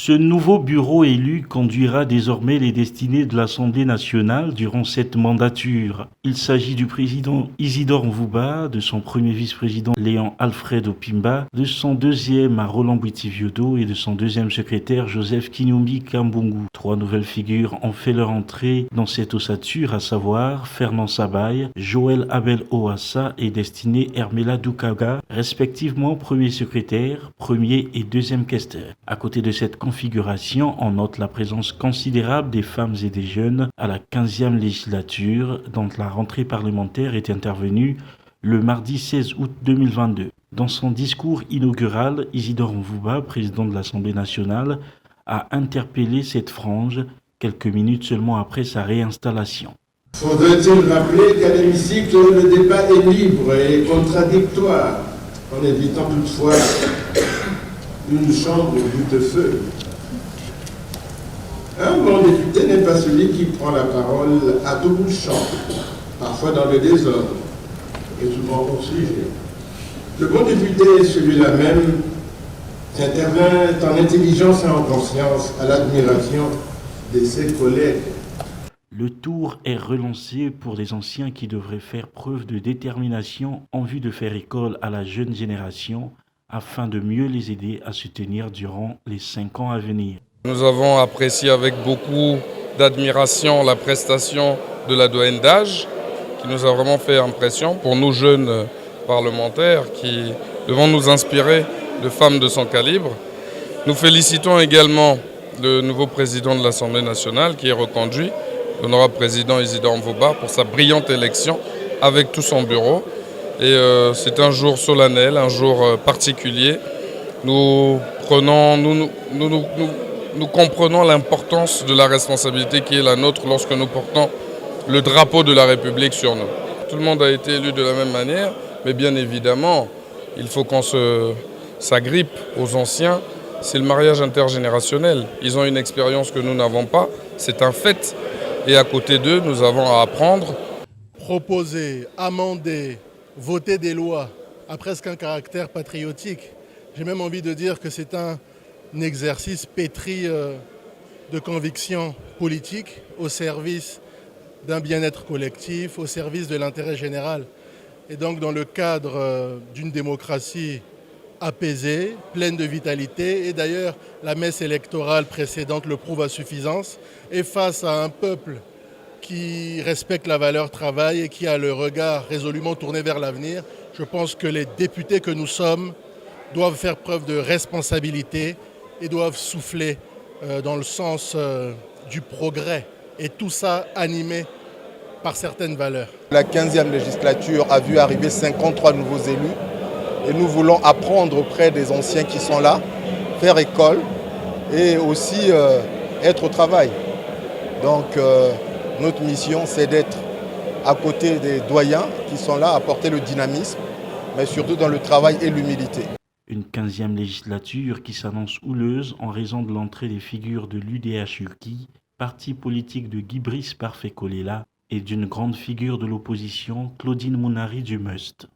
Ce nouveau bureau élu conduira désormais les destinées de l'Assemblée nationale durant cette mandature. Il s'agit du président Isidore Mvouba, de son premier vice-président Léon Alfred Opimba, de son deuxième Roland Boutiviodo et de son deuxième secrétaire Joseph Kinyumbi Kambungu. Trois nouvelles figures ont fait leur entrée dans cette ossature, à savoir Fernand Sabaye, Joël Abel Oassa et Destiné Hermela Doukaga, respectivement premier secrétaire, premier et deuxième questeur. À côté de cette configuration, on note la présence considérable des femmes et des jeunes à la 15e législature, dont la rentrée parlementaire est intervenue le mardi 16 août 2022. Dans son discours inaugural, Isidore Mvouba, président de l'Assemblée nationale, a interpellé cette frange quelques minutes seulement après sa réinstallation. Faudrait-il rappeler qu'à l'hémicycle, le débat est libre et contradictoire, en évitant toutefois une chambre goutte-feu. Un bon député n'est pas celui qui prend la parole à tout bout de champ, parfois dans le désordre, et souvent hors sujet. Le bon député est celui-là même qui intervient en intelligence et en conscience à l'admiration de ses collègues. Le tour est relancé pour les anciens qui devraient faire preuve de détermination en vue de faire école à la jeune génération afin de mieux les aider à se tenir durant les 5 ans à venir. Nous avons apprécié avec beaucoup d'admiration la prestation de la doyenne d'âge qui nous a vraiment fait impression pour nous jeunes parlementaires qui devons nous inspirer de femmes de son calibre. Nous félicitons également le nouveau président de l'Assemblée nationale qui est reconduit, l'honorable président Isidore Mvouba, pour sa brillante élection avec tout son bureau. Et c'est un jour solennel, un jour particulier. Nous comprenons l'importance de la responsabilité qui est la nôtre lorsque nous portons le drapeau de la République sur nous. Tout le monde a été élu de la même manière, mais bien évidemment, il faut qu'on s'agrippe aux anciens. C'est le mariage intergénérationnel. Ils ont une expérience que nous n'avons pas, c'est un fait. Et à côté d'eux, nous avons à apprendre. Proposer, amender, voter des lois a presque un caractère patriotique. J'ai même envie de dire que c'est un exercice pétri de convictions politiques au service d'un bien-être collectif, au service de l'intérêt général. Et donc dans le cadre d'une démocratie apaisée, pleine de vitalité, et d'ailleurs la messe électorale précédente le prouve à suffisance, et face à un peuple qui respecte la valeur travail et qui a le regard résolument tourné vers l'avenir, je pense que les députés que nous sommes doivent faire preuve de responsabilité et doivent souffler dans le sens du progrès. Et tout ça animé par certaines valeurs. La 15e législature a vu arriver 53 nouveaux élus et nous voulons apprendre auprès des anciens qui sont là, faire école et aussi être au travail. Donc notre mission, c'est d'être à côté des doyens qui sont là, à porter le dynamisme, mais surtout dans le travail et l'humilité. Une 15e législature qui s'annonce houleuse en raison de l'entrée des figures de l'UDH-URKI, parti politique de Guy Brice Parfait Kolela, et d'une grande figure de l'opposition, Claudine Mounari du MUST.